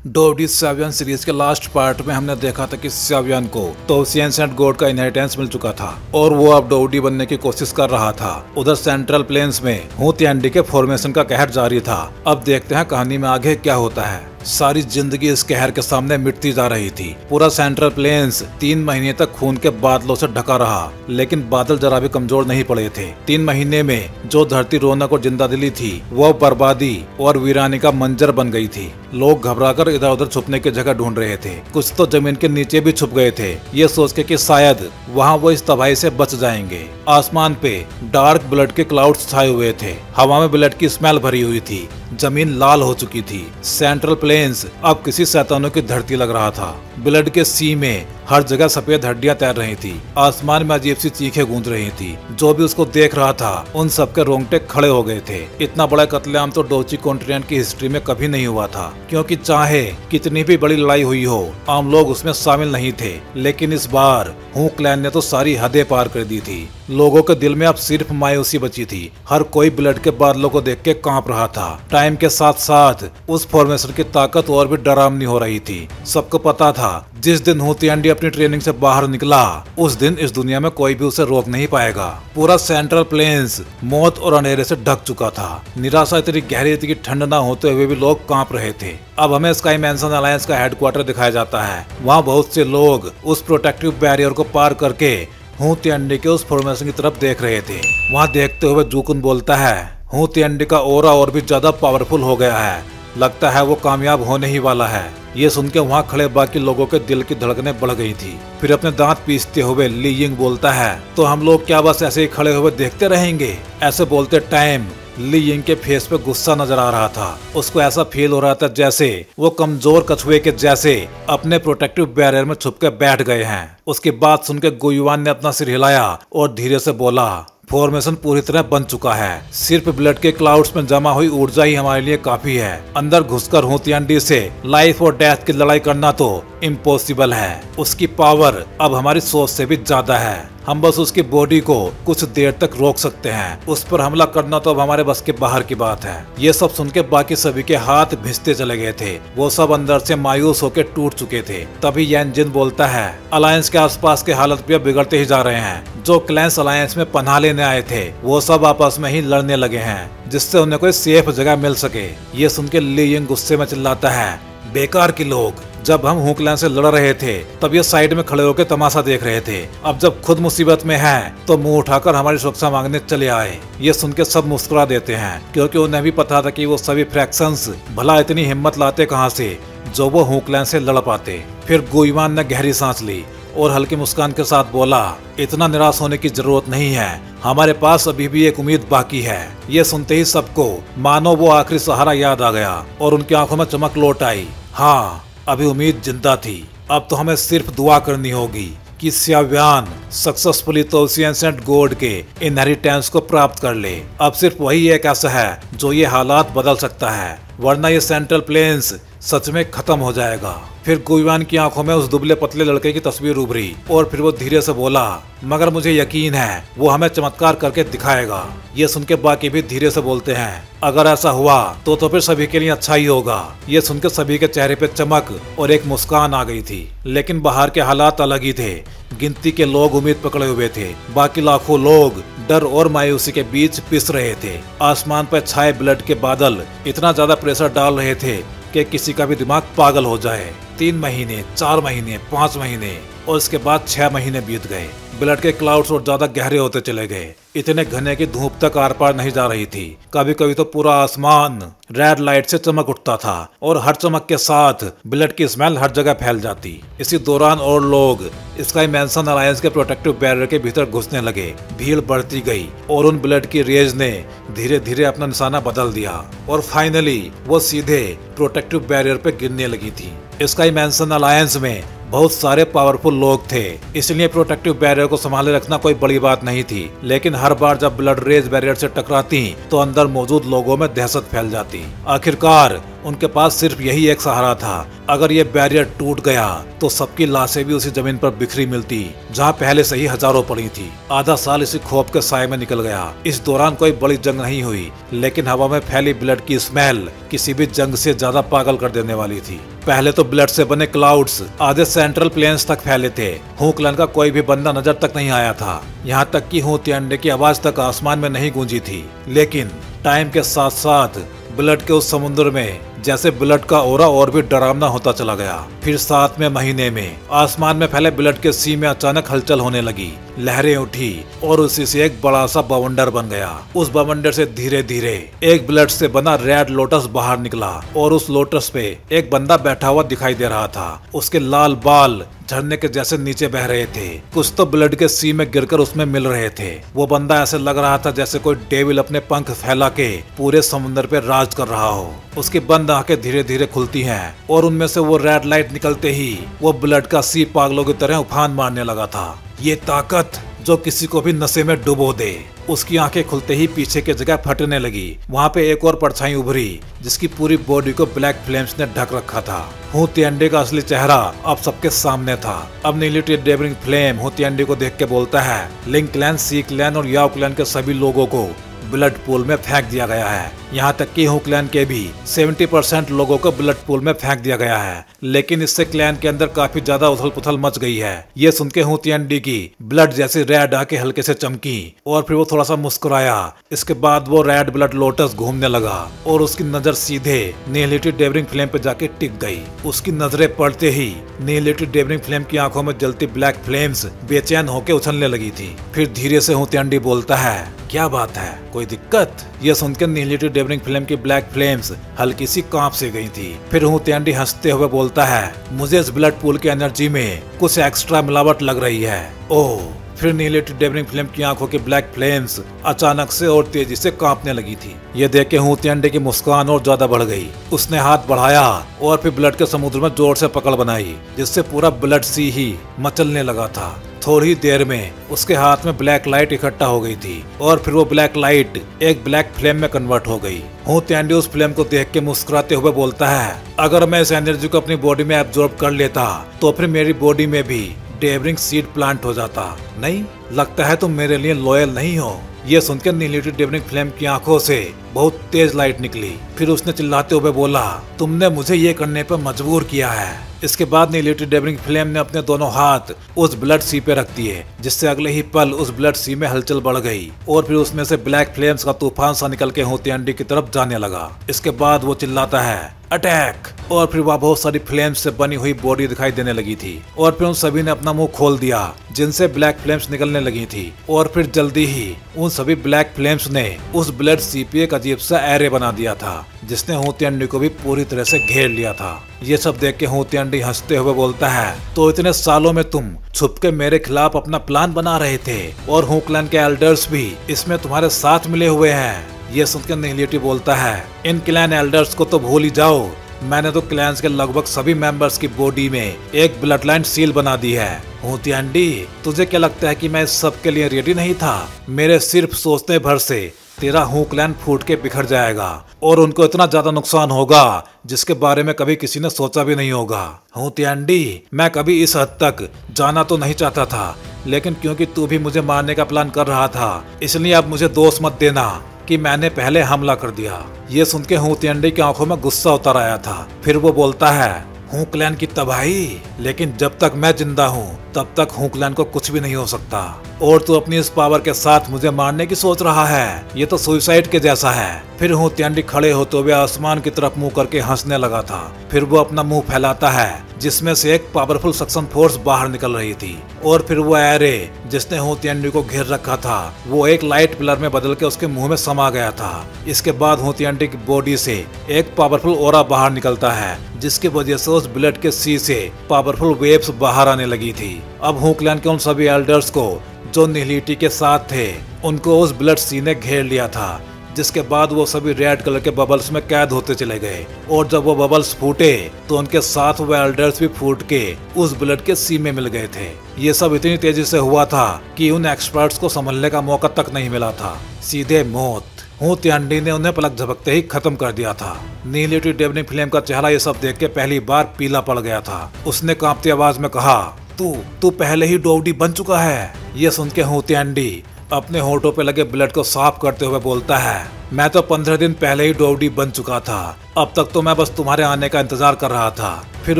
डोडी सैवियन series के last part में हमने देखा था कि सैवियन को तोसियन गॉड का इनहेरिटेंस मिल चुका था और वो अब डोडी बनने की कोशिश कर रहा था। उधर सेंट्रल प्लेन्स में हुतिएंडी के फॉर्मेशन का कहर जारी था। अब देखते हैं कहानी में आगे क्या होता है। सारी जिंदगी इस कहर के सामने मिटती जा रही थी। पूरा सेंट्रल प्लेन्स 3 महीने तक खून के बादलों से ढका रहा, लेकिन बादल जरा भी कमजोर नहीं पड़े थे। 3 महीने में जो धरती रौनक और जिंदा दिली थी वो बर्बादी और वीरानी का मंजर बन गई थी। लोग घबराकर इधर उधर छुपने की जगह ढूंढ रहे थे। कुछ तो जमीन के नीचे भी छुप गए थे, ये सोच के कि शायद वहाँ वो इस तबाही से बच जाएंगे। आसमान पे डार्क ब्लड के क्लाउड्स छाए हुए थे। हवा में ब्लड की स्मेल भरी हुई थी। जमीन लाल हो चुकी थी। सेंट्रल प्लेन्स अब किसी शैतानों की धरती लग रहा था। ब्लड के सी में हर जगह सफेद हड्डियां तैर रही थी। आसमान में अजीब सी चीखें गूंज रही थी। जो भी उसको देख रहा था उन सबके रोंगटे खड़े हो गए थे। इतना बड़ा कत्लेआम तो डोची कॉन्टिनेंट की हिस्ट्री में कभी नहीं हुआ था, क्योंकि चाहे कितनी भी बड़ी लड़ाई हुई हो आम लोग उसमें शामिल नहीं थे। लेकिन इस बार हू क्लैन ने तो सारी हदें पार कर दी थी। लोगों के दिल में अब सिर्फ मायूसी बची थी। हर कोई ब्लड के बादलों को देख के कांप रहा था। टाइम के साथ साथ उस फॉर्मेशन की ताकत और भी डरावनी हो रही थी। सबको पता था जिस दिन हुतिएंडी अपनी ट्रेनिंग से बाहर निकला उस दिन इस दुनिया में कोई भी उसे रोक नहीं पाएगा। पूरा सेंट्रल प्लेन्स मौत और अंधेरे से ढक चुका था। निराशा इतनी गहरी थी कि ठंड न होते हुए भी लोग कांप रहे थे। अब हमें स्काई मैंसन अलायंस का हेडक्वार्टर दिखाया जाता है। वहाँ बहुत से लोग उस प्रोटेक्टिव बैरियर को पार करके हुतिएंडी के उस फॉर्मेशन की तरफ देख रहे थे। वहाँ देखते हुए जूकुन बोलता है, हुतिएंडी का ओरा और भी ज्यादा पावरफुल हो गया है। लगता है वो कामयाब होने ही वाला है। ये सुन के वहाँ खड़े बाकी लोगों के दिल की धड़कनें बढ़ गई थी। फिर अपने दांत पीसते हुए ली यिंग बोलता है, तो हम लोग क्या बस ऐसे ही खड़े हुए देखते रहेंगे? ऐसे बोलते टाइम ली यिंग के फेस पे गुस्सा नजर आ रहा था। उसको ऐसा फील हो रहा था जैसे वो कमजोर कछुए के जैसे अपने प्रोटेक्टिव बैरियर में छुप के बैठ गए हैं। उसकी बात सुन के गुयुआन ने अपना सिर हिलाया और धीरे से बोला, फॉर्मेशन पूरी तरह बन चुका है। सिर्फ ब्लड के क्लाउड्स में जमा हुई ऊर्जा ही हमारे लिए काफी है। अंदर घुसकर हुतिएंडी से लाइफ और डेथ की लड़ाई करना तो इम्पॉसिबल है। उसकी पावर अब हमारी सोच से भी ज्यादा है। हम बस उसकी बॉडी को कुछ देर तक रोक सकते हैं। उस पर हमला करना तो अब हमारे बस के बाहर की बात है। ये सब सुन के बाकी सभी के हाथ भिजते चले गए थे। वो सब अंदर से मायूस होकर टूट चुके थे। तभी यान जिन बोलता है, अलायंस के आसपास के हालत भी अब बिगड़ते ही जा रहे हैं। जो क्लैंस अलायंस में पनाह लेने आए थे वो सब आपस में ही लड़ने लगे हैं, जिससे उन्हें कोई सेफ जगह मिल सके। ये सुन के ली यिंग गुस्से में चिल्लाता है, बेकार के लोग। जब हम हू क्लैन से लड़ रहे थे तब ये साइड में खड़े होकर तमाशा देख रहे थे। अब जब खुद मुसीबत में हैं तो मुंह उठाकर हमारी सुरक्षा मांगने चले आए। ये सुन के सब मुस्कुरा देते हैं, क्योंकि उन्हें भी पता था कि वो सभी फ्रैक्शंस भला इतनी हिम्मत लाते कहाँ से जो वो हू क्लैन से लड़ पाते। फिर गुयुआन ने गहरी सांस ली और हल्की मुस्कान के साथ बोला, इतना निराश होने की जरूरत नहीं है। हमारे पास अभी भी एक उम्मीद बाकी है। ये सुनते ही सबको मानो वो आखिरी सहारा याद आ गया और उनकी आंखों में चमक लौट आई। हाँ, अभी उम्मीद जिंदा थी। अब तो हमें सिर्फ दुआ करनी होगी कि सैवियन सक्सेसफुली तोसियन गॉड के इनहेरिटेंस को प्राप्त कर ले। अब सिर्फ वही एक ऐसा है जो ये हालात बदल सकता है, वरना ये सेंट्रल प्लेन्स सच में खत्म हो जाएगा। फिर गुयुआन की आंखों में उस दुबले पतले लड़के की तस्वीर उभरी और फिर वो धीरे से बोला, मगर मुझे यकीन है वो हमें चमत्कार करके दिखाएगा। ये सुन के बाकी भी धीरे से बोलते हैं, अगर ऐसा हुआ तो फिर सभी के लिए अच्छा ही होगा। ये सुन के सभी के चेहरे पे चमक और एक मुस्कान आ गई थी। लेकिन बाहर के हालात अलग ही थे। गिनती के लोग उम्मीद पकड़े हुए थे। बाकी लाखों लोग डर और मायूसी के बीच पिस रहे थे। आसमान पर छाए ब्लड के बादल इतना ज्यादा प्रेशर डाल रहे थे कि किसी का भी दिमाग पागल हो जाए। 3 महीने, 4 महीने, 5 महीने और इसके बाद 6 महीने बीत गए। ब्लड के क्लाउड्स और ज्यादा गहरे होते चले गए। इतने घने की धूप तक आर पार नहीं जा रही थी। कभी कभी तो पूरा आसमान रेड लाइट से चमक उठता था और हर चमक के साथ ब्लड की स्मेल हर जगह फैल जाती। इसी दौरान और लोग स्काई मैंसन अलायंस के प्रोटेक्टिव बैरियर के भीतर घुसने लगे। भीड़ बढ़ती गई और उन ब्लड की रेज ने धीरे धीरे अपना निशाना बदल दिया और फाइनली वो सीधे प्रोटेक्टिव बैरियर पे गिरने लगी थी। स्काई मैंसन अलायंस में बहुत सारे पावरफुल लोग थे, इसलिए प्रोटेक्टिव बैरियर को संभाले रखना कोई बड़ी बात नहीं थी। लेकिन हर बार जब ब्लड रेज बैरियर से टकराती तो अंदर मौजूद लोगों में दहशत फैल जाती। आखिरकार उनके पास सिर्फ यही एक सहारा था। अगर ये बैरियर टूट गया तो सबकी लाशें भी उसी जमीन पर बिखरी मिलती जहाँ पहले से ही हजारों पड़ी थी। आधा साल इसी खौफ के साए में निकल गया। इस दौरान कोई बड़ी जंग नहीं हुई, लेकिन हवा में फैली ब्लड की स्मेल किसी भी जंग से ज्यादा पागल कर देने वाली थी। पहले तो ब्लड से बने क्लाउड्स आधे सेंट्रल प्लेन्स तक फैले थे। हू क्लैन का कोई भी बंदा नजर तक नहीं आया था। यहाँ तक कि हू तिएंडे की आवाज तक आसमान में नहीं गूंजी थी। लेकिन टाइम के साथ साथ ब्लड के उस समुद्र में जैसे ब्लड का ओरा और भी डरावना होता चला गया। फिर 7वें महीने में आसमान में फैले ब्लड के सी में अचानक हलचल होने लगी, लहरें उठी और उसी से एक बड़ा सा बवंडर बन गया। उस बवंडर से धीरे धीरे एक ब्लड से बना रेड लोटस बाहर निकला और उस लोटस पे एक बंदा बैठा हुआ दिखाई दे रहा था। उसके लाल बाल झरने के जैसे नीचे बह रहे थे, कुछ तो ब्लड के सी में गिरकर उसमें मिल रहे थे। वो बंदा ऐसे लग रहा था जैसे कोई डेविल अपने पंख फैला के पूरे समुद्र पे राज कर रहा हो। उसकी बंद आंखें धीरे धीरे खुलती हैं और उनमें से वो रेड लाइट निकलते ही वो ब्लड का सी पागलों की तरह उफान मारने लगा था। ये ताकत जो किसी को भी नशे में डुबो दे। उसकी आंखें खुलते ही पीछे की जगह फटने लगी। वहाँ पे एक और परछाई उभरी जिसकी पूरी बॉडी को ब्लैक फ्लेम्स ने ढक रखा था। हू तिएंडे का असली चेहरा अब सबके सामने था। अब नीली डेविलिंग फ्लेम हू तिएंडे को देख के बोलता है, लिंग क्लैन, सी क्लैन और याओ क्लैन के सभी लोगों को ब्लड पूल में फेंक दिया गया है। यहाँ तक कि हू क्लैन के भी 70% लोगों को ब्लड पूल में फेंक दिया गया है। लेकिन इससे क्लैन के अंदर काफी ज्यादा उथल पुथल मच गई है। ये सुन के हू तिएंडे की ब्लड जैसी रेड आंखें हल्के से चमकी और फिर वो थोड़ा सा मुस्कुराया। इसके बाद वो रेड ब्लड लोटस घूमने लगा और उसकी नजर सीधे नीलिटी डेविलिंग फ्लेम पे जाके टिक गई। उसकी नजरें पड़ते ही नीलिटी डेविलिंग फ्लेम की आंखों में जलती ब्लैक फ्लेम्स बेचैन होकर उछलने लगी थी। फिर धीरे से हू तिएंडे बोलता है, क्या बात है, कोई दिक्कत? ये सुनकर नीलिटी डेविलिंग फ्लेम की ब्लैक फ्लेम्स हल्की सी कांप सी गई थी। फिर हू तिएंडे हंसते हुए बोलता है, मुझे इस ब्लड पूल की एनर्जी में कुछ एक्स्ट्रा मिलावट लग रही है। ओह। फिर नीलिटी डेविलिंग फ्लेम की आंखों की ब्लैक फ्लेम्स अचानक से और तेजी से कांपने लगी थी। ये देख के हू तिएंडे की मुस्कान और ज्यादा बढ़ गई। उसने हाथ बढ़ाया और फिर ब्लड के समुद्र में जोर से पकड़ बनाई, जिससे पूरा ब्लड सी ही मचलने लगा था। थोड़ी देर में उसके हाथ में ब्लैक लाइट इकट्ठा हो गई थी और फिर वो ब्लैक लाइट एक ब्लैक फ्लेम में कन्वर्ट हो गई। हू तिएंडे उस फ्लेम को देख के मुस्कुराते हुए बोलता है, अगर मैं इस एनर्जी को अपनी बॉडी में एब्जॉर्ब कर लेता तो फिर मेरी बॉडी में भी डेविलिंग सीड प्लांट हो जाता। नहीं, लगता है तुम मेरे लिए लॉयल नहीं हो। ये सुनकर नीलिटी डेविलिंग फ्लेम की आंखों से बहुत तेज लाइट निकली। फिर उसने चिल्लाते हुए बोला, तुमने मुझे ये करने पर मजबूर किया है। इसके बाद नीलिटी डेविलिंग फ्लेम ने अपने दोनों हाथ उस ब्लड सी पे रख दिए, जिससे अगले ही पल उस ब्लड सी में हलचल बढ़ गई और फिर उसमें से ब्लैक फ्लेम्स का तूफान सा निकल के हू तिएंडे की तरफ जाने लगा। इसके बाद वो चिल्लाता है, अटैक। और फिर वह बहुत सारी फ्लेम्स से बनी हुई बॉडी दिखाई देने लगी थी और फिर उन सभी ने अपना मुंह खोल दिया जिनसे ब्लैक फ्लेम्स निकलने लगी थी। और फिर जल्दी ही उन सभी ब्लैक फ्लेम्स ने उस ब्लड सी पे एक अजीब सा एरे बना दिया था, जिसने हू तिएंडे को भी पूरी तरह से घेर लिया था। ये सब देख के हू तिएंडे हंसते हुए बोलता है, तो इतने सालों में तुम छुप के मेरे खिलाफ अपना प्लान बना रहे थे और हू क्लैन के एल्डर्स भी इसमें तुम्हारे साथ मिले हुए हैं। ये सुनकर नीलिटी बोलता है, इन क्लैन एल्डर्स को तो भूल ही जाओ। मैंने तो क्लैंस के लगभग सभी मेंबर्स की बॉडी में एक ब्लड लाइन सील बना दी है। हू तिएंडे, तुझे क्या लगता है कि मैं इस सब के लिए रेडी नहीं था? मेरे सिर्फ सोचने भर से तेरा हू क्लैन फूट के बिखर जाएगा और उनको इतना ज्यादा नुकसान होगा जिसके बारे में कभी किसी ने सोचा भी नहीं होगा। हू तिएंडे, मैं कभी इस हद तक जाना तो नहीं चाहता था, लेकिन क्योंकि तू भी मुझे मारने का प्लान कर रहा था, इसलिए अब मुझे दोष मत देना कि मैंने पहले हमला कर दिया। ये सुन के हू तिएंडे की आंखों में गुस्सा उतर आया था। फिर वो बोलता है, हू क्लैन की तबाही, लेकिन जब तक मैं जिंदा हूँ तब तक हू क्लैन को कुछ भी नहीं हो सकता। और तू अपनी इस पावर के साथ मुझे मारने की सोच रहा है, ये तो सुसाइड के जैसा है। फिर हू तिएंडे खड़े होते हुए आसमान की तरफ मुंह करके हंसने लगा था। फिर वो अपना मुंह फैलाता है जिसमें से एक पावरफुल सक्शन फोर्स बाहर निकल रही थी और फिर वो एरे जिसने हू तिएंडे को घेर रखा था वो एक लाइट पिलर में बदल के उसके मुंह में समा गया था। इसके बाद हू तिएंडे की बॉडी से एक पावरफुल ओरा बाहर निकलता है, जिसकी वजह से उस ब्लड के सी से पावरफुल वेव्स बाहर आने लगी थी। अब हू क्लैन के उन सभी एल्डर्स को जो नीलिटी के साथ थे उनको उस ब्लड सी ने घेर लिया था, जिसके बाद वो सभी रेड कलर के बबल्स में कैद होते चले गए। और जब वो बबल्स फूटे तो उनके साथ वो एल्डर्स भी फूट के उस ब्लड के सी में मिल गए थे। ये सब इतनी तेजी से हुआ था कि उन एक्सपर्ट्स को संभलने का मौका तक नहीं मिला था, सीधे मौत। हू तिएंडे ने उन्हें पलक झपकते ही खत्म कर दिया था। नीलिटी डेविलिंग फ्लेम का चेहरा ये सब देख के पहली बार पीला पड़ गया था। उसने कांपती आवाज में कहा, तू पहले ही डोवडी बन चुका है। ये सुन के हू तिएंडे अपने होठों पे लगे ब्लड को साफ करते हुए बोलता है, मैं तो 15 दिन पहले ही डोवडी बन चुका था। अब तक तो मैं बस तुम्हारे आने का इंतजार कर रहा था। फिर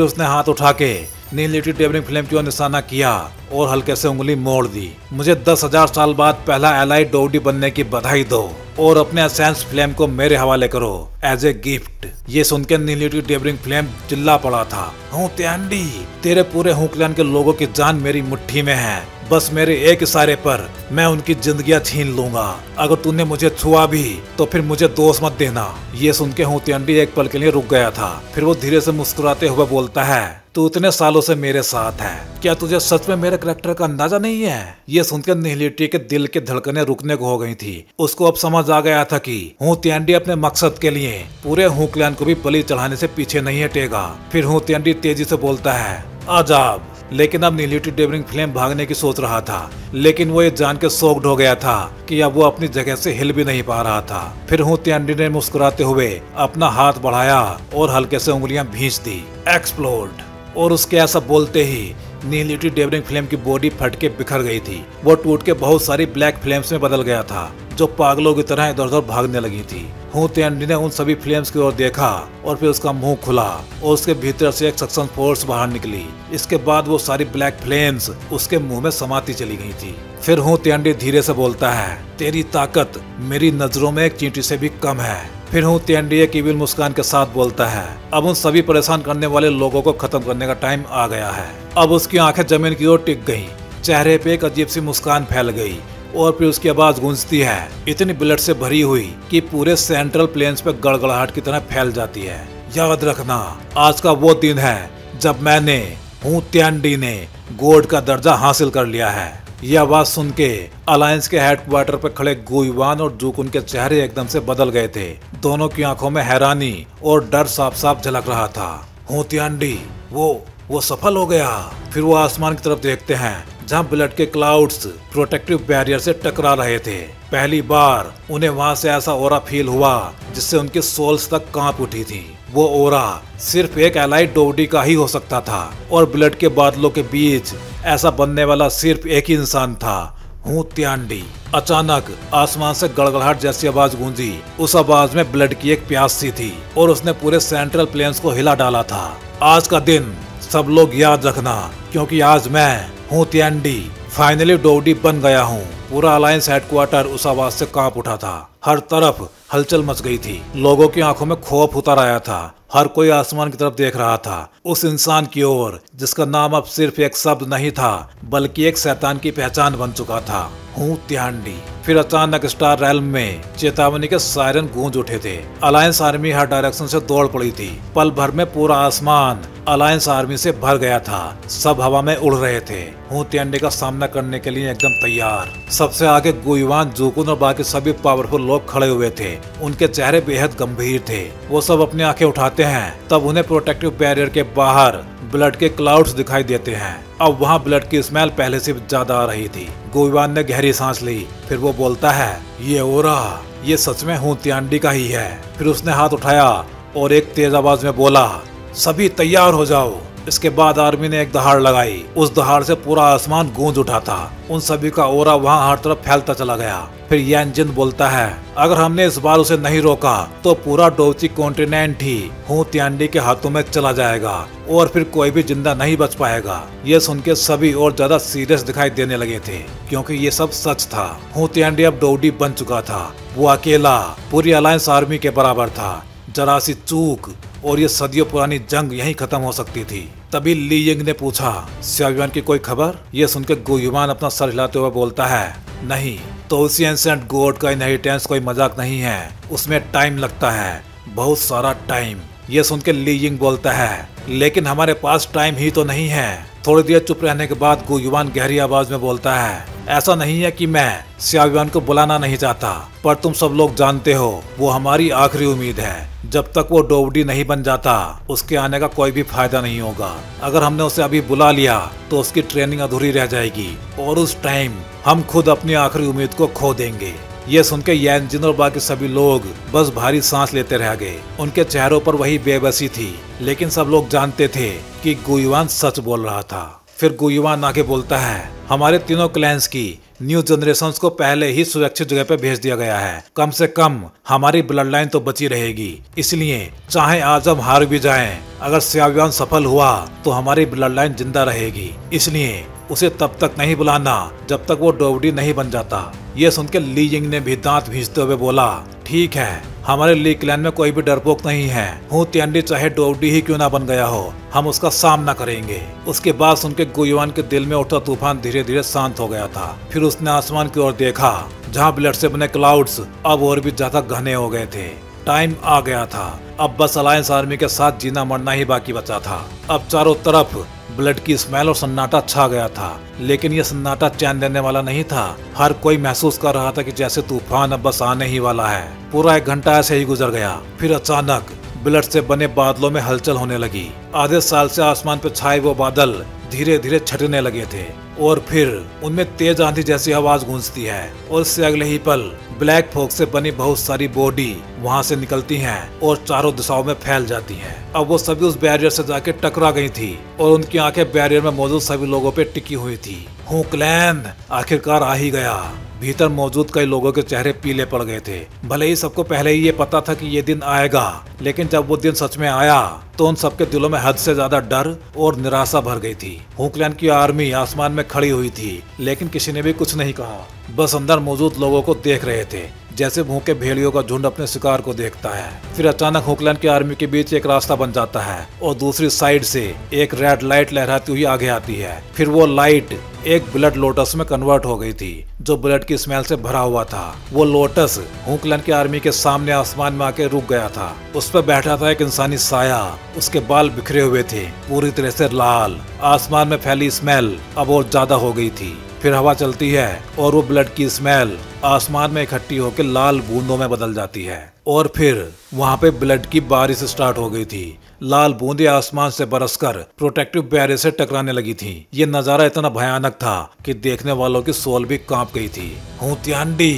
उसने हाथ उठा के नीलिटी डेवरिंग फ्लेम की ओर निशाना किया और हल्के से उंगली मोड़ दी। मुझे 10,000 साल बाद पहला एलाइड डोडी बनने की बधाई दो और अपने एसेंस फ्लेम को मेरे हवाले करो एज ए गिफ्ट। ये सुनकर नीलिटी डेवरिंग फ्लेम चिल्ला पड़ा था, हूँ त्यांडी, तेरे पूरे हुक्लैंड के लोगों की जान मेरी मुट्ठी में है। बस मेरे एक इशारे पर मैं उनकी जिंदगियां छीन लूंगा। अगर तूने मुझे छुआ भी तो फिर मुझे दोष मत देना। ये सुन के हुतियांडी एक पल के लिए रुक गया था। फिर वो धीरे से मुस्कुराते हुए बोलता है, तू इतने सालों से मेरे साथ है, क्या तुझे सच में मेरे करैक्टर का अंदाजा नहीं है? ये सुनकर नीलिटी के दिल के धड़कनें रुकने को हो गई थी। उसको अब समझ आ गया था कि हुतियांडी अपने मकसद के लिए पूरे हुक्लैंड को भी बलि चढ़ाने से पीछे नहीं हटेगा। फिर हुतियांडी तेजी से बोलता है, आजाब। लेकिन अब नीलिटी डेवरिंग फ्लेम भागने की सोच रहा था, लेकिन वो ये जान के शॉक्ड हो गया था कि अब वो अपनी जगह से हिल भी नहीं पा रहा था। फिर हुतियांडी ने मुस्कुराते हुए अपना हाथ बढ़ाया और हल्के से उंगलियां भींच दी, एक्सप्लोड। और उसके ऐसा बोलते ही नीलिटी डेवरिंग फ्लेम की बॉडी फट के बिखर गई थी। वो टूट के बहुत सारी ब्लैक फ्लेम्स में बदल गया था जो पागलों की तरह इधर उधर भागने लगी थी। हुतियांडी ने उन सभी फ्लेम्स की ओर देखा और फिर उसका मुंह खुला और उसके भीतर से एक सक्शन फोर्स बाहर निकली। इसके बाद वो सारी ब्लैक फ्लेम्स उसके मुंह में समाती चली गई थी। फिर हुतियांडी धीरे से बोलता है, तेरी ताकत मेरी नजरों में एक चींटी से भी कम है। फिर हुतियांडी एक इविल मुस्कान के साथ बोलता है, अब उन सभी परेशान करने वाले लोगों को खत्म करने का टाइम आ गया है। अब उसकी आंखें जमीन की ओर टिक गईं, चेहरे पे एक अजीब सी मुस्कान फैल गई और फिर उसकी आवाज गूंजती है, इतनी ब्लड से भरी हुई कि पूरे सेंट्रल प्लेन्स पे गड़गड़ाहट की तरह फैल जाती है। याद रखना, आज का वो दिन है जब मैंने हुतियांडी ने गॉड का दर्जा हासिल कर लिया है। यह आवाज सुन के अलायंस के हेडक्वार्टर पर खड़े गुइवान और जूकुन के चेहरे एकदम से बदल गए थे। दोनों की आंखों में हैरानी और डर साफ साफ झलक रहा था। हुतियांडी वो सफल हो गया। फिर वो आसमान की तरफ देखते हैं जहां ब्लड के क्लाउड्स प्रोटेक्टिव बैरियर से टकरा रहे थे। पहली बार उन्हें वहां से ऐसा ओरा फील हुआ जिससे उनकी सोल्स तक कांप उठी थी। वो ओरा सिर्फ एक एलाइड डोडी का ही हो सकता था और ब्लड के बादलों के बीच ऐसा बनने वाला सिर्फ एक ही इंसान था, हुतियांडी। अचानक आसमान से गड़गड़ाहट जैसी आवाज गूंजी। उस आवाज में ब्लड की एक प्यास सी थी और उसने पूरे सेंट्रल प्लेन्स को हिला डाला था। आज का दिन सब लोग याद रखना, क्योंकि आज मैं हुतियांडी फाइनली डोडी बन गया हूँ। पूरा अलायंस हेडक्वार्टर उस आवाज से कांप उठा था। हर तरफ हलचल मच गई थी। लोगों की आंखों में खौफ उतर आया था। हर कोई आसमान की तरफ देख रहा था, उस इंसान की ओर जिसका नाम अब सिर्फ एक शब्द नहीं था बल्कि एक शैतान की पहचान बन चुका था, हुतियांडी। फिर अचानक स्टार रेल्म में चेतावनी के सायरन गूंज उठे थे। अलायंस आर्मी हर डायरेक्शन से दौड़ पड़ी थी। पल भर में पूरा आसमान अलायंस आर्मी से भर गया था। सब हवा में उड़ रहे थे, हुतियांडी का सामना करने के लिए एकदम तैयार। सबसे आगे गुइवान, जूकुन और बाकी सभी पावरफुल लोग खड़े हुए थे। उनके चेहरे बेहद गंभीर थे। वो सब अपनी आंखें उठाते हैं तब उन्हें प्रोटेक्टिव बैरियर के बाहर ब्लड के क्लाउड्स दिखाई देते हैं। अब वहाँ ब्लड की स्मेल पहले से ज्यादा आ रही थी। गुइवान ने गहरी सांस ली। फिर वो बोलता है, ये ओरा ये सच में हुतियांडी का ही है। फिर उसने हाथ उठाया और एक तेज आवाज में बोला, सभी तैयार हो जाओ। इसके बाद आर्मी ने एक दहाड़ लगाई। उस दहाड़ से पूरा आसमान गूंज उठा था। उन सभी का ओरा वहाँ हर तरफ फैलता चला गया। फिर यान जिन बोलता है, अगर हमने इस बार उसे नहीं रोका तो पूरा डोची कॉन्टिनेंट ही हुतियांडी के हाथों में चला जाएगा और फिर कोई भी जिंदा नहीं बच पाएगा। ये सुन के सभी और ज्यादा सीरियस दिखाई देने लगे थे, क्योंकि ये सब सच था। हुतियांडी अब डोडी बन चुका था। वो अकेला पूरी अलायंस आर्मी के बराबर था। जरा सी चूक और ये सदियों पुरानी जंग यहीं खत्म हो सकती थी। तभी ली यिंग ने पूछा, xiaoyuan की कोई खबर? ये सुनकर गुइवान अपना सर हिलाते हुए बोलता है, नहीं, तो उसी एंसेंट गॉड का इनहेरिटेंस कोई मजाक नहीं है। उसमें टाइम लगता है, बहुत सारा टाइम। ये सुनकर ली यिंग बोलता है, लेकिन हमारे पास टाइम ही तो नहीं है। थोड़ी देर चुप रहने के बाद गुइवान गहरी आवाज में बोलता है, ऐसा नहीं है कि मैं xiaoyuan को बुलाना नहीं चाहता, पर तुम सब लोग जानते हो वो हमारी आखिरी उम्मीद है। जब तक वो डोडी नहीं बन जाता उसके आने का कोई भी फायदा नहीं होगा। अगर हमने उसे अभी बुला लिया तो उसकी ट्रेनिंग अधूरी रह जाएगी और उस टाइम हम खुद अपनी आखिरी उम्मीद को खो देंगे। ये सुन के यान जिन और बाकी सभी लोग बस भारी सांस लेते रह गए। उनके चेहरों पर वही बेबसी थी, लेकिन सब लोग जानते थे कि गुइवान सच बोल रहा था। फिर गुयुआन आगे बोलता है, हमारे तीनों क्लैंस की न्यू जनरेशंस को पहले ही सुरक्षित जगह पे भेज दिया गया है। कम से कम हमारी ब्लड लाइन तो बची रहेगी। इसलिए चाहे आज हम हार भी जाएं, अगर स्याव्यान सफल हुआ तो हमारी ब्लड लाइन जिंदा रहेगी। इसलिए उसे तब तक नहीं बुलाना जब तक वो डोवडी नहीं बन जाता। ये सुन के ली यिंग ने भी दांत भींचते हुए बोला, ठीक है, हमारे ली क्लैन में कोई भी डरपोक नहीं है। हूँ तिएंडी चाहे डोवडी ही क्यों ना बन गया हो, हम उसका सामना करेंगे। उसके बाद सुन के गुयुआन के दिल में उठा तूफान धीरे धीरे शांत हो गया था। फिर उसने आसमान की ओर देखा जहाँ ब्लड से बने क्लाउड्स अब और भी ज्यादा घने हो गए थे। टाइम आ गया था, अब बस अलायंस आर्मी के साथ जीना मरना ही बाकी बचा था। अब चारों तरफ ब्लड की स्मेल और सन्नाटा छा गया था, लेकिन यह सन्नाटा चैन देने वाला नहीं था। हर कोई महसूस कर रहा था कि जैसे तूफान अब बस आने ही वाला है। पूरा 1 घंटा ऐसे ही गुजर गया। फिर अचानक ब्लड से बने बादलों में हलचल होने लगी। आधे साल से आसमान पर छाए वो बादल धीरे धीरे छटने लगे थे और फिर उनमें तेज आंधी जैसी आवाज गूंजती है और इससे अगले ही पल ब्लैक फॉग से बनी बहुत सारी बॉडी वहां से निकलती हैं और चारों दिशाओं में फैल जाती हैं। अब वो सभी उस बैरियर से जाके टकरा गई थी और उनकी आंखें बैरियर में मौजूद सभी लोगों पे टिकी हुई थी। हूँ क्लैन आखिरकार आ ही गया। भीतर मौजूद कई लोगों के चेहरे पीले पड़ गए थे। भले ही सबको पहले ही ये पता था कि ये दिन आएगा, लेकिन जब वो दिन सच में आया तो उन सबके दिलों में हद से ज्यादा डर और निराशा भर गई थी। हू क्लैन की आर्मी आसमान में खड़ी हुई थी, लेकिन किसी ने भी कुछ नहीं कहा, बस अंदर मौजूद लोगों को देख रहे थे जैसे भूखे भेड़ियों का झुंड अपने शिकार को देखता है। फिर अचानक हू क्लैन की आर्मी के बीच एक रास्ता बन जाता है और दूसरी साइड से एक रेड लाइट लहराती हुई आगे आती है। फिर वो लाइट एक ब्लड लोटस में कन्वर्ट हो गई थी जो ब्लड की स्मेल से भरा हुआ था। वो लोटस हू क्लैन की आर्मी के सामने आसमान में आके रुक गया था। उस पर बैठा था एक इंसानी साया। उसके बाल बिखरे हुए थे, पूरी तरह से लाल। आसमान में फैली स्मेल अब और ज्यादा हो गई थी। फिर हवा चलती है और वो ब्लड की स्मेल आसमान में इकट्ठी होकर लाल बूंदों में बदल जाती है और फिर वहाँ पे ब्लड की बारिश स्टार्ट हो गई थी। लाल बूंदें आसमान से बरसकर प्रोटेक्टिव बैरियर से टकराने लगी थी। ये नजारा इतना भयानक था कि देखने वालों की सोल भी कांप गई थी। हूँ तिएंडी,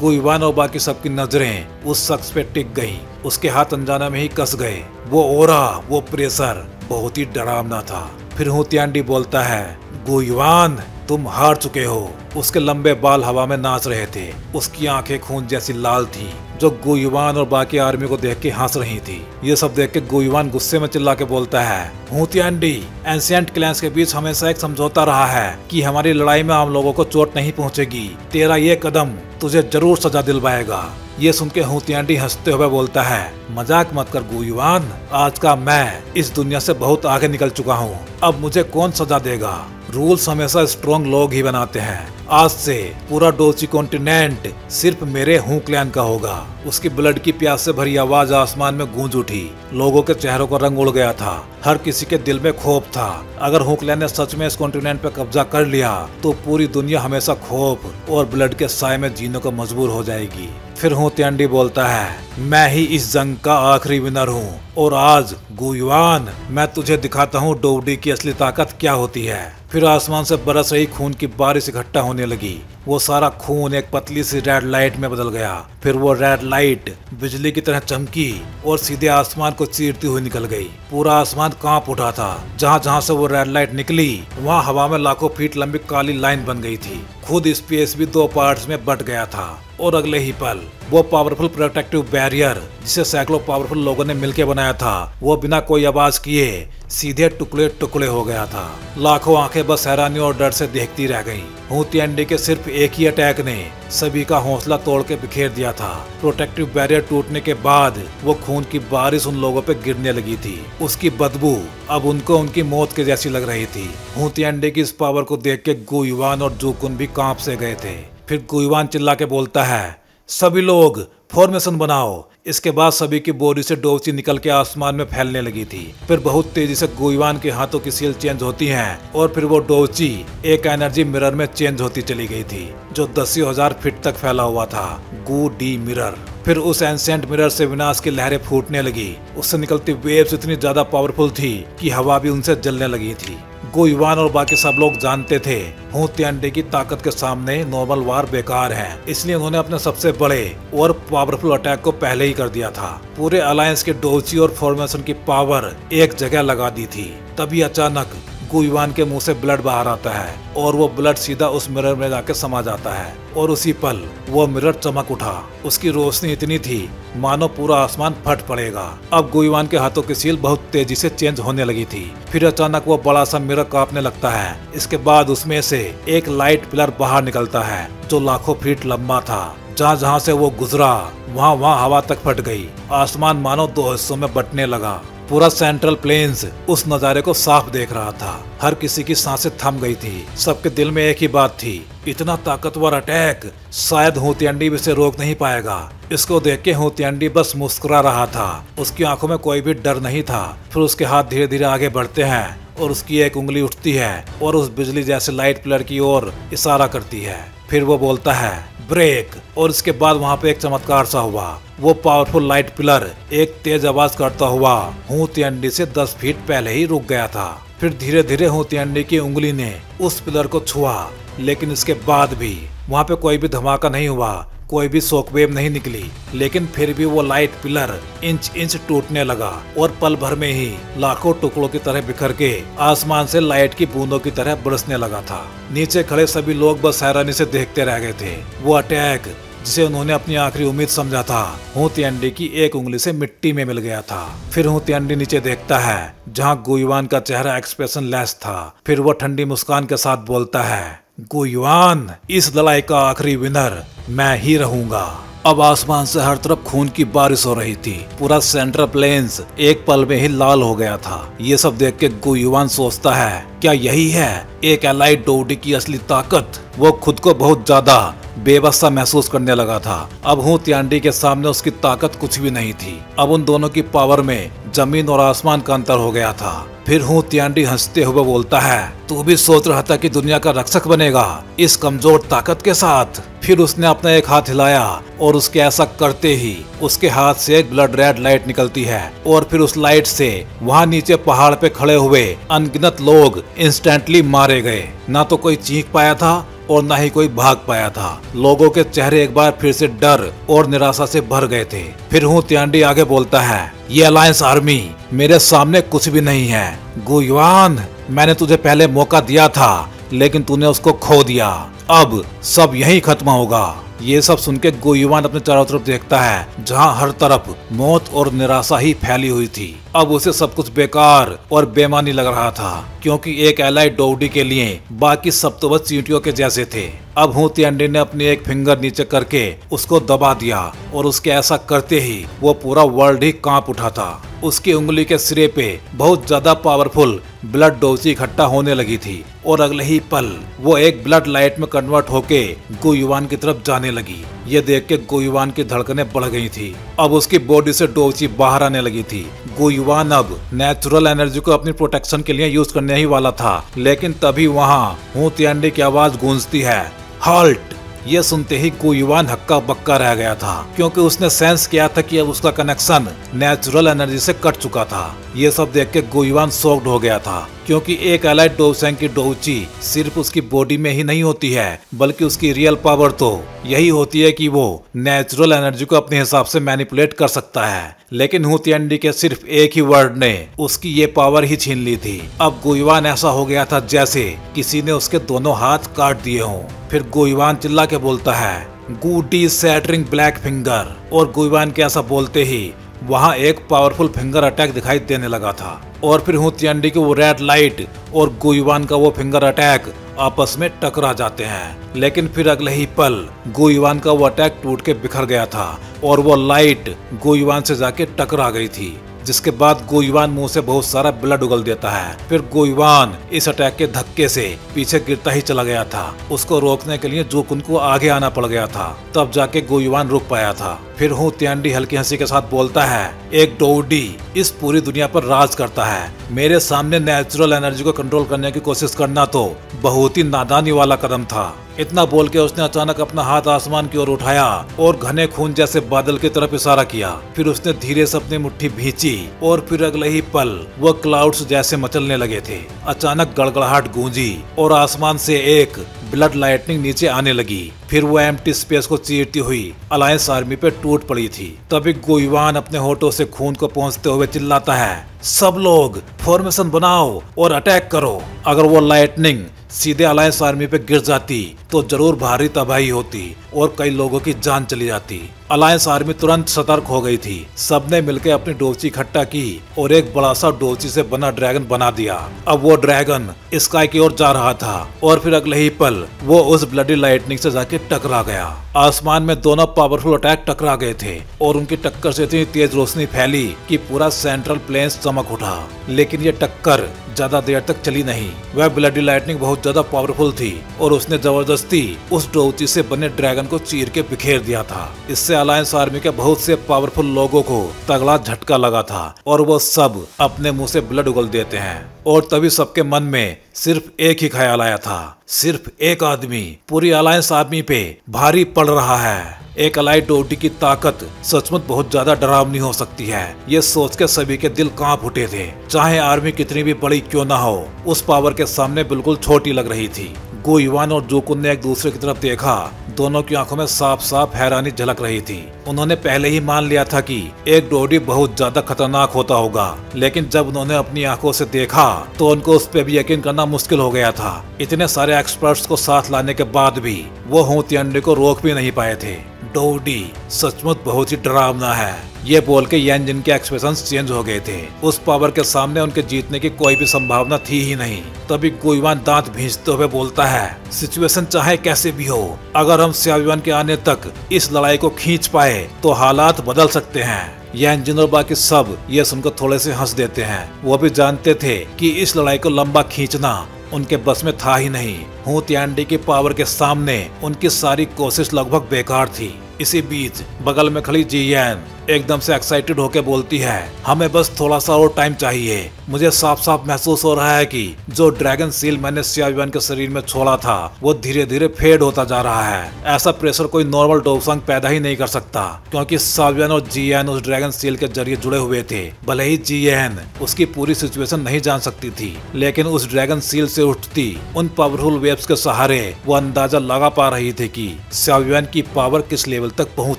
गुयुआन और बाकी सबकी नजरें उस शख्स पे टिक गईं। उसके हाथ अनजाने में ही कस गए। वो ओरा, वो प्रेशर बहुत ही डरावना था। फिर हूँ तिएंडी बोलता है, गुयुआन तुम हार चुके हो। उसके लंबे बाल हवा में नाच रहे थे। उसकी आंखें खून जैसी लाल थीं, जो गुयुआन और बाकी आर्मी को देख के हंस रही थी। ये सब देख के गुयुआन गुस्से में चिल्ला के बोलता है, हूँ तिएंडी, एंशिएंट क्लैंस के बीच हमेशा एक समझौता रहा है कि हमारी लड़ाई में आम लोगों को चोट नहीं पहुंचेगी। तेरा ये कदम तुझे जरूर सजा दिलवाएगा। ये सुन के हूँ तिएंडी हंसते हुए बोलता है, मजाक मत कर गुयुआन, आज का मैं इस दुनिया से बहुत आगे निकल चुका हूँ। अब मुझे कौन सजा देगा? रूल्स हमेशा स्ट्रॉन्ग लोग ही बनाते हैं। आज से पूरा डोची कॉन्टिनेंट सिर्फ मेरे हू क्लैन का होगा। उसकी ब्लड की प्यास से भरी आवाज आसमान में गूंज उठी। लोगों के चेहरों का रंग उड़ गया था। हर किसी के दिल में खौफ था। अगर हू क्लैन ने सच में इस कॉन्टिनेंट पे कब्जा कर लिया तो पूरी दुनिया हमेशा खौफ और ब्लड के साए में जीने को मजबूर हो जाएगी। फिर हूँ तिएंडी बोलता है, मैं ही इस जंग का आखिरी विनर हूँ और आज गुयुआन मैं तुझे दिखाता हूँ डोवडी की असली ताकत क्या होती है। फिर आसमान से बरस रही खून की बारिश इकट्ठा होने लगी। वो सारा खून एक पतली सी रेड लाइट में बदल गया। फिर वो रेड लाइट बिजली की तरह चमकी और सीधे आसमान को चीरती हुई निकल गई। पूरा आसमान कांप उठा था। जहाँ जहाँ से वो रेड लाइट निकली वहाँ हवा में लाखों फीट लंबी काली लाइन बन गई थी। खुद स्पेस भी 2 पार्ट्स में बट गया था और अगले ही पल वो पावरफुल प्रोटेक्टिव बैरियर जिसे सैकड़ों पावरफुल लोगों ने मिलकर बनाया था, वो बिना कोई आवाज किए सीधे टुकड़े टुकड़े हो गया था। लाखों आंखें बस हैरानी और डर से देखती रह गईं। हूँ तिएंडी के सिर्फ एक ही अटैक ने सभी का हौसला तोड़ के बिखेर दिया था। प्रोटेक्टिव बैरियर टूटने के बाद वो खून की बारिश उन लोगों पे गिरने लगी थी। उसकी बदबू अब उनको उनकी मौत के जैसी लग रही थी। हूँ तिएंडी की इस पावर को देख के गुयुआन और जू कुन भी कांप से गए थे। फिर गुयुआन चिल्ला के बोलता है, सभी लोग फॉर्मेशन बनाओ। इसके बाद सभी की बॉडी से डोवची निकल के आसमान में फैलने लगी थी। फिर बहुत तेजी से गुयुआन के हाथों की सील चेंज होती हैं और फिर वो डोवची एक एनर्जी मिरर में चेंज होती चली गई थी जो 10,000 फीट तक फैला हुआ था। गु डी मिरर। फिर उस एंशिएंट मिरर से विनाश की लहरें फूटने लगी। उससे निकलती वेव्स इतनी ज्यादा पावरफुल थी कि हवा भी उनसे जलने लगी थी। गुयुआन और बाकी सब लोग जानते थे हूँ तिएंडी की ताकत के सामने नॉर्मल वार बेकार है, इसलिए उन्होंने अपने सबसे बड़े और पावरफुल अटैक को पहले ही कर दिया था। पूरे अलायंस के डोची और फॉर्मेशन की पावर एक जगह लगा दी थी। तभी अचानक गुयुआन के मुंह से ब्लड बाहर आता है और वो ब्लड सीधा उस मिरर में जाके समा जाता है और उसी पल वो मिरर चमक उठा। उसकी रोशनी इतनी थी मानो पूरा आसमान फट पड़ेगा। अब गुयुआन के हाथों की सील बहुत तेजी से चेंज होने लगी थी। फिर अचानक वो बड़ा सा मिरर कांपने लगता है। इसके बाद उसमें से एक लाइट पिलर बाहर निकलता है जो लाखों फीट लंबा था। जहाँ से वो गुजरा वहाँ हवा तक फट गई। आसमान मानो दो हिस्सों में बंटने लगा। पूरा सेंट्रल प्लेन्स उस नज़ारे को साफ देख रहा था। हर किसी की सांसें थम गई थी। सबके दिल में एक ही बात थी, इतना ताकतवर अटैक शायद हुतियंडी भी इसे रोक नहीं पाएगा। इसको देख के हुतियंडी बस मुस्कुरा रहा था। उसकी आंखों में कोई भी डर नहीं था। फिर उसके हाथ धीरे धीरे आगे बढ़ते हैं और उसकी एक उंगली उठती है और उस बिजली जैसे लाइट पिलर की ओर इशारा करती है। फिर वो बोलता है ब्रेक, और इसके बाद वहाँ पे एक चमत्कार सा हुआ। वो पावरफुल लाइट पिलर एक तेज आवाज करता हुआ हुतियंडी से 10 फीट पहले ही रुक गया था। फिर धीरे धीरे हुतियंडी की उंगली ने उस पिलर को छुआ, लेकिन इसके बाद भी वहाँ पे कोई भी धमाका नहीं हुआ, कोई भी शॉकवेव नहीं निकली। लेकिन फिर भी वो लाइट पिलर इंच इंच टूटने लगा और पल भर में ही लाखों टुकड़ों की तरह बिखर के आसमान से लाइट की बूंदों की तरह बरसने लगा था। नीचे खड़े सभी लोग बस हैरानी से देखते रह गए थे। वो अटैक जिसे उन्होंने अपनी आखिरी उम्मीद समझा था, हुतियंडी की एक उंगली से मिट्टी में मिल गया था। फिर हुतियंडी नीचे देखता है जहाँ गुयुआन का चेहरा एक्सप्रेशन लेस था। फिर वो ठंडी मुस्कान के साथ बोलता है, गुयुआन, इस लड़ाई का आखिरी विनर मैं ही रहूंगा। अब आसमान से हर तरफ खून की बारिश हो रही थी। पूरा सेंट्रल प्लेन्स एक पल में ही लाल हो गया था। ये सब देख के गुयुआन सोचता है, क्या यही है एक एलाइड डोडी की असली ताकत? वो खुद को बहुत ज्यादा बेबस सा महसूस करने लगा था। अब हुतियंडी के सामने उसकी ताकत कुछ भी नहीं थी। अब उन दोनों की पावर में जमीन और आसमान का अंतर हो गया था। फिर हुतियंडी हंसते हुए बोलता है, तू भी सोच रहा था कि दुनिया का रक्षक बनेगा इस कमजोर ताकत के साथ? फिर उसने अपना एक हाथ हिलाया और उसके ऐसा करते ही उसके हाथ से एक ब्लड रेड लाइट निकलती है और फिर उस लाइट से वहाँ नीचे पहाड़ पे खड़े हुए अनगिनत लोग इंस्टेंटली मारे गए। ना तो कोई चीख पाया था और ना ही कोई भाग पाया था। लोगों के चेहरे एक बार फिर से डर और निराशा से भर गए थे। फिर हुतियंडी आगे बोलता है, ये अलायंस आर्मी मेरे सामने कुछ भी नहीं है। गुयुआन, मैंने तुझे पहले मौका दिया था लेकिन तूने उसको खो दिया। अब सब यहीं खत्म होगा। ये सब सुन के गुयुआन अपने चारों तरफ देखता है जहाँ हर तरफ मौत और निराशा ही फैली हुई थी। अब उसे सब कुछ बेकार और बेमानी लग रहा था, क्योंकि एक एलाइड डोडी के लिए बाकी सब तो बस चींटियों के जैसे थे। अब हुतियंडी ने अपनी एक फिंगर नीचे करके उसको दबा दिया और उसके ऐसा करते ही वो पूरा वर्ल्ड ही कांप उठा था। उसकी उंगली के सिरे पे बहुत ज्यादा पावरफुल ब्लड डोजी इकट्ठा होने लगी थी और अगले ही पल वो एक ब्लड लाइट में कन्वर्ट होके गुयुआन की तरफ जाने लगी। ये देख के गुयुआन की धड़कनें बढ़ गई थी। अब उसकी बॉडी से डोजी बाहर आने लगी थी। गुयुआन अब नेचुरल एनर्जी को अपनी प्रोटेक्शन के लिए यूज करने ही वाला था, लेकिन तभी वहाँ हुतियंडी की आवाज गूंजती है, हॉल्ट। ये सुनते ही गुयुआन हक्का बक्का रह गया था, क्योंकि उसने सेंस किया था कि अब उसका कनेक्शन नेचुरल एनर्जी से कट चुका था। ये सब देख के गुयुआन शॉक्ड हो गया था, क्योंकि एक एलाइड डोसेंग की डोची सिर्फ उसकी बॉडी में ही नहीं होती है, बल्कि उसकी रियल पावर तो यही होती है कि वो नेचुरल एनर्जी को अपने हिसाब से मैनिपुलेट कर सकता है। लेकिन हुतियंडी के सिर्फ एक ही वर्ड ने उसकी ये पावर ही छीन ली थी। अब गुयुआन ऐसा हो गया था जैसे किसी ने उसके दोनों हाथ काट दिए हों। फिर गुयुआन चिल्ला के बोलता है, गुडी सैटरिंग ब्लैक फिंगर। और गुयुआन के ऐसा बोलते ही वहाँ एक पावरफुल फिंगर अटैक दिखाई देने लगा था और फिर हुतियंडी की वो रेड लाइट और गुयुआन का वो फिंगर अटैक आपस में टकरा जाते हैं। लेकिन फिर अगले ही पल गुयुआन का वो अटैक टूट के बिखर गया था और वो लाइट गुयुआन से जाके टकरा गई थी, जिसके बाद गुयुआन मुंह से बहुत सारा ब्लड उगल देता है। फिर गुयुआन इस अटैक के धक्के से पीछे गिरता ही चला गया था। उसको रोकने के लिए जोकुन को आगे आना पड़ गया था, तब जाके गुयुआन रुक पाया था। फिर हुतियंडी हल्की हंसी के साथ बोलता है, एक डोडी इस पूरी दुनिया पर राज करता है। मेरे सामने नेचुरल एनर्जी को कंट्रोल करने की कोशिश करना तो बहुत ही नादानी वाला कदम था। इतना बोल के उसने अचानक अपना हाथ आसमान की ओर उठाया और घने खून जैसे बादल की तरफ इशारा किया। फिर उसने धीरे से अपनी मुट्ठी भींची और फिर अगले ही पल वो क्लाउड्स जैसे मचलने लगे थे। अचानक गड़गड़ाहट गूंजी और आसमान से एक ब्लड लाइटनिंग नीचे आने लगी। फिर वो एम्प्टी स्पेस को चीरती हुई अलायंस आर्मी पे टूट पड़ी थी। तभी गुइवान अपने होठों से खून को पहुंचते हुए चिल्लाता है, सब लोग फॉर्मेशन बनाओ और अटैक करो। अगर वो लाइटनिंग सीधे अलायंस आर्मी पे गिर जाती तो जरूर भारी तबाही होती और कई लोगों की जान चली जाती। अलायंस आर्मी तुरंत सतर्क हो गई थी। सबने मिलकर अपनी डोची इकट्ठा की और एक बड़ा सा डोची से बना ड्रैगन बना दिया। अब वो ड्रैगन स्काई की ओर जा रहा था और फिर अगले ही पल वो उस ब्लडी लाइटनिंग से जाके टकरा गया। आसमान में दोनों पावरफुल अटैक टकरा गए थे और उनकी टक्कर से इतनी तेज रोशनी फैली कि पूरा सेंट्रल प्लेन्स चमक उठा। लेकिन ये टक्कर ज्यादा देर तक चली नहीं। वह ब्लडी लाइटनिंग बहुत ज्यादा पावरफुल थी और उसने जबरदस्ती उस डोची से बने ड्रैगन को चीर के बिखेर दिया था। इससे अलायंस आर्मी के बहुत से पावरफुल लोगों को तगड़ा झटका लगा था और वो सब अपने मुंह से ब्लड उगल देते हैं। और तभी सबके मन में सिर्फ एक ही ख्याल आया था, सिर्फ एक आदमी पूरी अलायंस आर्मी पे भारी पड़ रहा है। एक अलाइड डोडी की ताकत सचमुच बहुत ज्यादा डरावनी हो सकती है। ये सोच के सभी के दिल कांप उठे थे। चाहे आर्मी कितनी भी बड़ी क्यों ना हो, उस पावर के सामने बिल्कुल छोटी लग रही थी। गुइवान और जोकुन ने एक दूसरे की तरफ देखा। दोनों की आंखों में साफ साफ हैरानी झलक रही थी। उन्होंने पहले ही मान लिया था कि एक डोडी बहुत ज्यादा खतरनाक होता होगा, लेकिन जब उन्होंने अपनी आंखों से देखा तो उनको उस पर भी यकीन करना मुश्किल हो गया था। इतने सारे एक्सपर्ट्स को साथ लाने के बाद भी वो हुतियांडी को रोक भी नहीं पाए थे। डोडी सचमुच बहुत ही डरावना है, ये बोल के यानजिन के एक्सप्रेशंस चेंज हो गए थे। उस पावर के सामने उनके जीतने की कोई भी संभावना थी ही नहीं। तभी गुइवान दांत भींचते हुए बोलता है, सिचुएशन चाहे कैसे भी हो, अगर हम स्यावियान के आने तक इस लड़ाई को खींच पाए तो हालात बदल सकते हैं। यानजिन और बाकी सब ये सुनकर थोड़े से हंस देते हैं। वो भी जानते थे कि इस लड़ाई को लंबा खींचना उनके बस में था ही नहीं। हुतियांडी की पावर के सामने उनकी सारी कोशिश लगभग बेकार थी। इसी बीच बगल में खड़ी जियान एकदम से एक्साइटेड होकर बोलती है, हमें बस थोड़ा सा और टाइम चाहिए। मुझे साफ साफ महसूस हो रहा है कि जो ड्रैगन सील मैंने स्यावियान के शरीर में छोड़ा था वो धीरे धीरे फेड होता जा रहा है। ऐसा प्रेशर कोई नॉर्मल डोसांग पैदा ही नहीं कर सकता, क्योंकि स्यावियान और जियान उस ड्रैगन सील के जरिए जुड़े हुए थे। भले ही जियान उसकी पूरी सिचुएशन नहीं जान सकती थी, लेकिन उस ड्रैगन सील से उठती उन पावरफुल वेव्स के सहारे वो अंदाजा लगा पा रही थी कि स्यावियान की पावर किस लेवल तक पहुंच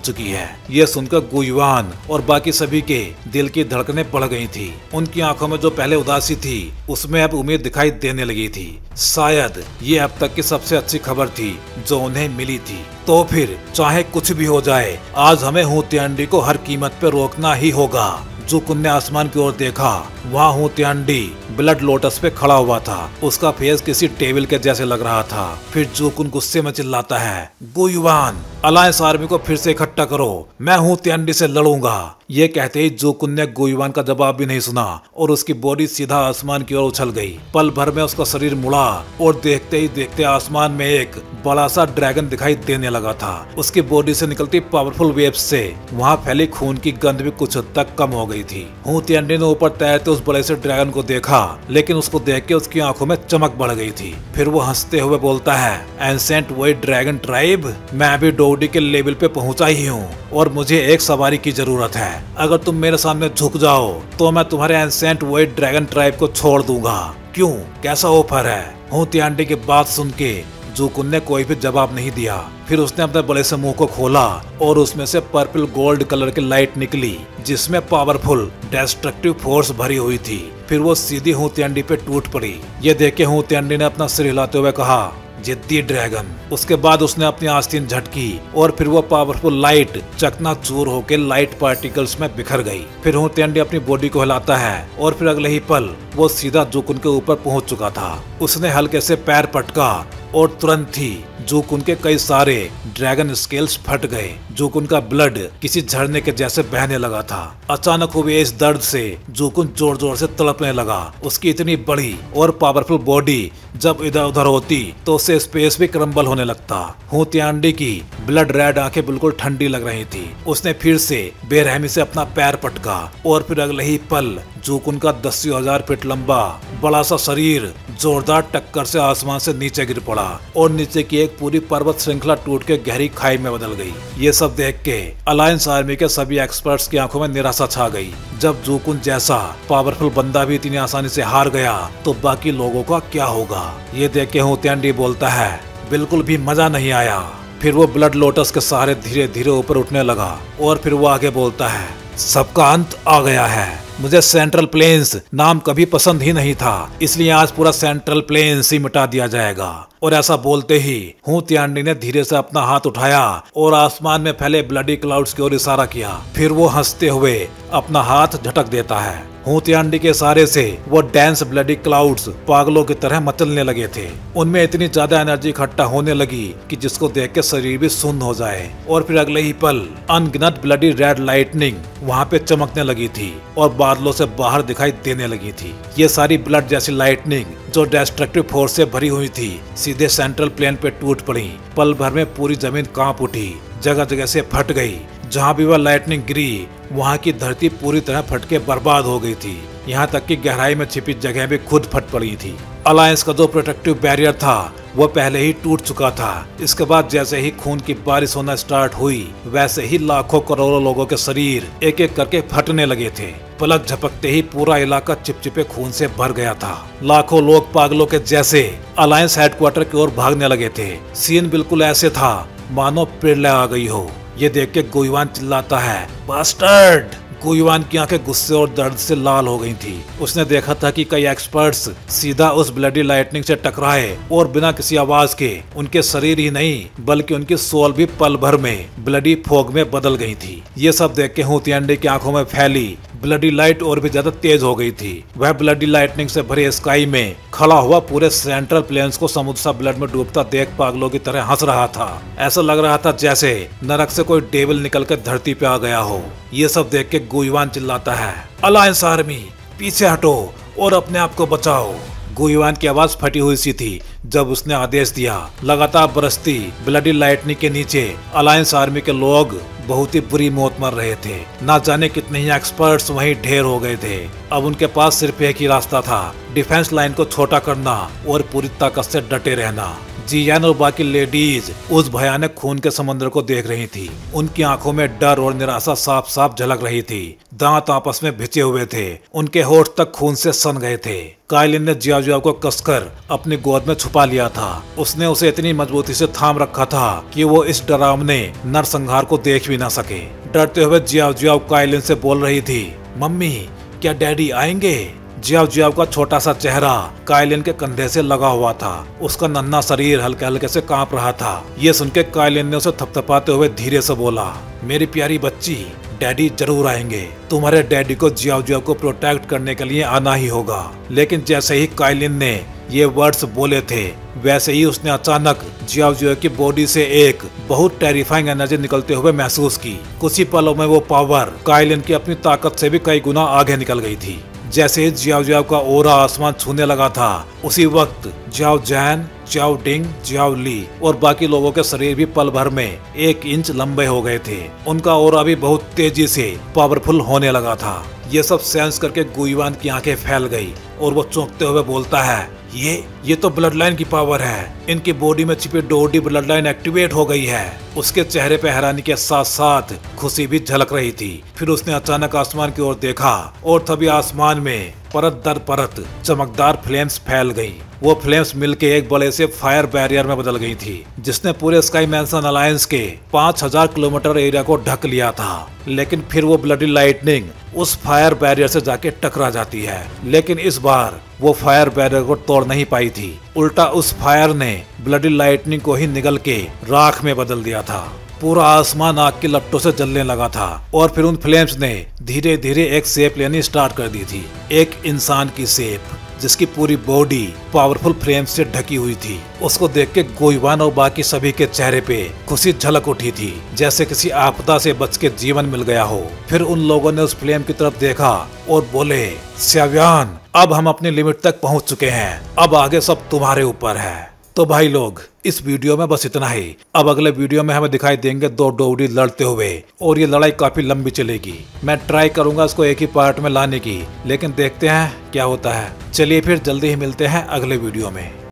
चुकी है। ये सुनकर गुइवान और बाकी सभी के दिल की धड़कनें बढ़ गई थी। उनकी आंखों में जो पहले उदासी थी उसमें अब उम्मीद दिखाई देने लगी थी। शायद ये अब तक की सबसे अच्छी खबर थी जो उन्हें मिली थी। तो फिर चाहे कुछ भी हो जाए, आज हमें हुतियांडी को हर कीमत पे रोकना ही होगा। जोकुन ने आसमान की ओर देखा। वहाँ हुतियांडी ब्लड लोटस पे खड़ा हुआ था। उसका फेस किसी टेबल के जैसे लग रहा था। फिर जोकुन गुस्से में चिल्लाता है, गुइवान, अलायंस आर्मी को फिर से इकट्ठा करो, मैं हुतियांडी से लड़ूंगा। ये कहते ही जोकुन ने गुइवान का जवाब भी नहीं सुना और उसकी बॉडी सीधा आसमान की ओर उछल गई। पल भर में उसका शरीर मुड़ा और देखते ही देखते आसमान में एक बड़ा सा ड्रैगन दिखाई देने लगा था। उसकी बॉडी से निकलती पावरफुल वेव्स से वहाँ फैली खून की गंध भी कुछ हद तक कम हो गई थी। हुतियांडी ने ऊपर तैरते उस बड़े से ड्रैगन को देखा, लेकिन उसको देख के उसकी आंखों में चमक बढ़ गई थी। फिर वो हंसते हुए बोलता है, एंसेंट वही ड्रैगन ट्राइब, मैं अभी डोडी के लेवल पे पहुंचा ही हूँ और मुझे एक सवारी की जरूरत है। अगर तुम मेरे सामने झुक जाओ तो मैं तुम्हारे एंसेंट वही ड्रैगन ट्राइब को छोड़ दूंगा। क्यों, कैसा ऑफर है? हुतियांडी की बात सुन के जोकुन ने कोई भी जवाब नहीं दिया। फिर उसने अपने बड़े से मुंह को खोला और उसमें से पर्पल गोल्ड कलर की लाइट निकली जिसमें पावरफुल डिस्ट्रक्टिव फोर्स भरी हुई थी। फिर वो सीधी हुतियांडी पे टूट पड़ी। ये देख के हुतियांडी ने अपना सिर हिलाते हुए कहा, जिद्दी ड्रैगन। उसके बाद उसने अपनी आस्तीन झटकी और फिर वो पावरफुल लाइट चकनाचूर होकर लाइट पार्टिकल्स में बिखर गई। फिर हुतियांडी अपनी बॉडी को हिलाता है और फिर अगले ही पल वो सीधा जोकुन के ऊपर पहुंच चुका था। उसने हल्के से पैर पटका और तुरंत ही जोकुन के कई सारे ड्रैगन स्केल्स फट गए। जोकुन का ब्लड किसी झरने के जैसे बहने लगा था। अचानक हुए इस दर्द से जोकुन जोर जोर से तड़पने लगा। उसकी इतनी बड़ी और पावरफुल बॉडी जब इधर उधर होती तो उससे स्पेस भी क्रम्बल होने लगता। हुतियांडी की ब्लड रेड आंखें बिल्कुल ठंडी लग रही थी। उसने फिर से बेरहमी से अपना पैर पटका और फिर अगले ही पल जूकुन का 10,000 फीट लंबा बड़ा सा शरीर जोरदार टक्कर से आसमान से नीचे गिर पड़ा और नीचे की एक पूरी पर्वत श्रृंखला टूट के गहरी खाई में बदल गई। ये सब देख के अलायंस आर्मी के सभी एक्सपर्ट्स की आंखों में निराशा छा गई। जब जूकुन जैसा पावरफुल बंदा भी इतनी आसानी से हार गया तो बाकी लोगों का क्या होगा। ये देख के हुतियांडी बोलता है, बिल्कुल भी मजा नहीं आया। फिर वो ब्लड लोटस के सहारे धीरे धीरे ऊपर उठने लगा और फिर वो आगे बोलता है, सबका अंत आ गया है। मुझे सेंट्रल प्लेन्स नाम कभी पसंद ही नहीं था, इसलिए आज पूरा सेंट्रल प्लेन्स ही मिटा दिया जाएगा। और ऐसा बोलते ही हुतियांडी ने धीरे से अपना हाथ उठाया और आसमान में फैले ब्लडी क्लाउड्स की ओर इशारा किया। फिर वो हंसते हुए अपना हाथ झटक देता है। हुतियांडी के इशारे से वो डांस ब्लडी क्लाउड्स पागलों की तरह मचलने लगे थे। उनमें इतनी ज्यादा एनर्जी इकट्ठा होने लगी कि जिसको देख के शरीर भी सुन्न हो जाए। और फिर अगले ही पल अनगिनत ब्लडी रेड लाइटनिंग वहाँ पे चमकने लगी थी और बादलों से बाहर दिखाई देने लगी थी। ये सारी ब्लड जैसी लाइटनिंग जो डिस्ट्रक्टिव फोर्स से भरी हुई थी सीधे सेंट्रल प्लेन पे टूट पड़ी। पल भर में पूरी जमीन कांप उठी, जगह जगह से फट गई। जहाँ भी वह लाइटनिंग गिरी वहाँ की धरती पूरी तरह फट के बर्बाद हो गई थी। यहाँ तक कि गहराई में छिपी जगह भी खुद फट पड़ी थी। अलायंस का जो प्रोटेक्टिव बैरियर था वो पहले ही टूट चुका था। इसके बाद जैसे ही खून की बारिश होना स्टार्ट हुई वैसे ही लाखों करोड़ों लोगों के शरीर एक एक करके फटने लगे थे। पलक झपकते ही पूरा इलाका चिपचिपे खून से भर गया था। लाखों लोग पागलों के जैसे अलायंस हेडक्वार्टर की ओर भागने लगे थे। सीन बिल्कुल ऐसे था मानो पिरले आ गई हो। ये देख के गुइवान चिल्लाता है, बास्टर्ड। गुइवान की आंखें गुस्से और दर्द से लाल हो गई थी। उसने देखा था कि कई एक्सपर्ट्स सीधा उस ब्लडी लाइटनिंग से टकराए और बिना किसी आवाज के उनके शरीर ही नहीं बल्कि उनकी सोल भी पल भर में ब्लडी फॉग में बदल गई थी। ये सब देख के हुतियांडी की आंखों में फैली ब्लडी लाइट और भी ज्यादा तेज हो गई थी। वह ब्लडी लाइटनिंग से भरे स्काई में खड़ा हुआ पूरे सेंट्रल प्लेन्स को समुद्र सा ब्लड में डूबता देख पागलों की तरह हंस रहा था। ऐसा लग रहा था जैसे नरक से कोई डेविल निकल कर धरती पे आ गया हो। ये सब देख के गुइवान चिल्लाता है, अलायंस आर्मी पीछे हटो और अपने आप को बचाओ। गुइवान की आवाज फटी हुई सी थी जब उसने आदेश दिया। लगातार बरसती ब्लडी लाइटनिंग के नीचे अलायंस आर्मी के लोग बहुत ही बुरी मौत मर रहे थे। ना जाने कितने ही एक्सपर्ट्स वहीं ढेर हो गए थे। अब उनके पास सिर्फ एक ही रास्ता था, डिफेंस लाइन को छोटा करना और पूरी ताकत से डटे रहना। जियान और बाकी लेडीज उस भयानक खून के समंदर को देख रही थी। उनकी आंखों में डर और निराशा साफ साफ झलक रही थी। दांत आपस में भिचे हुए थे, उनके होठ तक खून से सन गए थे। काइलिन ने जियाओ जियाओ को कसकर अपनी गोद में छुपा लिया था। उसने उसे इतनी मजबूती से थाम रखा था कि वो इस डरावने नरसंहार को देख भी ना सके। डरते हुए जियाओ जियाओ काइलिन से बोल रही थी, मम्मी क्या डैडी आएंगे? जियाओ जियाओ का छोटा सा चेहरा काइलिन के कंधे से लगा हुआ था। उसका नन्हा शरीर हल्के हल्के से कांप रहा था। ये सुन के काइलिन ने उसे थपथपाते हुए धीरे से बोला, मेरी प्यारी बच्ची, डैडी जरूर आएंगे। तुम्हारे डैडी को जियाओ जियाओ को प्रोटेक्ट करने के लिए आना ही होगा। लेकिन जैसे ही काइलिन ने ये वर्ड्स बोले थे वैसे ही उसने अचानक जियाओ जियाओ की बॉडी से एक बहुत टेरिफाइंग एनर्जी निकलते हुए महसूस की। कुछ ही पलों में वो पावर काइलिन की अपनी ताकत से भी कई गुना आगे निकल गई थी। जैसे ही जियाओ जियाओ का ओरा आसमान छूने लगा था उसी वक्त जियाओ जैन, जियाओ डिंग, जियाओ ली और बाकी लोगों के शरीर भी पल भर में 1 इंच लंबे हो गए थे। उनका ओरा भी बहुत तेजी से पावरफुल होने लगा था। ये सब सेंस करके गुइवान की आंखें फैल गई और वो चौंकते हुए बोलता है, ये तो ब्लड लाइन की पावर है। इनकी बॉडी में छिपी डोडी ब्लड लाइन एक्टिवेट हो गई है। उसके चेहरे पे हैरानी के साथ साथ खुशी भी झलक रही थी। फिर उसने अचानक आसमान की ओर देखा और तभी आसमान में परत दर परत चमकदार फ्लेम्स फैल गई। वो फ्लेम्स मिलके एक बड़े से फायर बैरियर में बदल गई थी जिसने पूरे स्काई मैंसन अलायंस के 5000 किलोमीटर एरिया को ढक लिया था। लेकिन फिर वो ब्लडी लाइटनिंग उस फायर बैरियर से जाके टकरा जाती है। लेकिन इस बार वो फायर बैरियर को तोड़ नहीं पाई थी। उल्टा उस फायर ने ब्लडी लाइटनिंग को ही निगल के राख में बदल दिया था। पूरा आसमान आग की लपटों से जलने लगा था और फिर उन फ्लेम्स ने धीरे धीरे एक शेप लेनी स्टार्ट कर दी थी। एक इंसान की शेप जिसकी पूरी बॉडी पावरफुल फ्लेम से ढकी हुई थी। उसको देख के गुइवान और बाकी सभी के चेहरे पे खुशी झलक उठी थी, जैसे किसी आपदा से बच के जीवन मिल गया हो। फिर उन लोगों ने उस फ्लेम की तरफ देखा और बोले, श्याव्यान, अब हम अपनी लिमिट तक पहुंच चुके हैं। अब आगे सब तुम्हारे ऊपर है। तो भाई लोग, इस वीडियो में बस इतना ही। अब अगले वीडियो में हमें दिखाई देंगे दो डोडी लड़ते हुए, और ये लड़ाई काफी लंबी चलेगी। मैं ट्राई करूंगा इसको एक ही पार्ट में लाने की, लेकिन देखते हैं क्या होता है। चलिए फिर जल्दी ही मिलते हैं अगले वीडियो में।